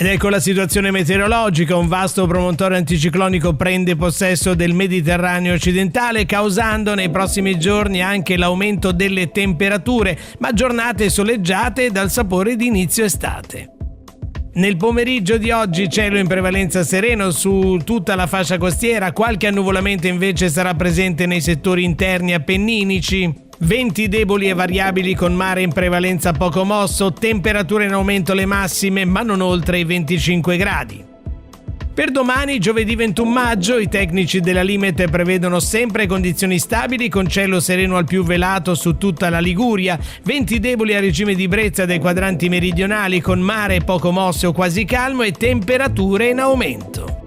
Ed ecco la situazione meteorologica. Un vasto promontorio anticiclonico prende possesso del Mediterraneo occidentale, causando nei prossimi giorni anche l'aumento delle temperature, ma giornate soleggiate dal sapore di inizio estate. Nel pomeriggio di oggi cielo in prevalenza sereno su tutta la fascia costiera, qualche annuvolamento invece sarà presente nei settori interni appenninici. Venti deboli e variabili con mare in prevalenza poco mosso, temperature in aumento le massime ma non oltre i 25 gradi. Per domani, giovedì 21 maggio, i tecnici della Limet prevedono sempre condizioni stabili con cielo sereno al più velato su tutta la Liguria, venti deboli a regime di brezza dai quadranti meridionali con mare poco mosso o quasi calmo e temperature in aumento.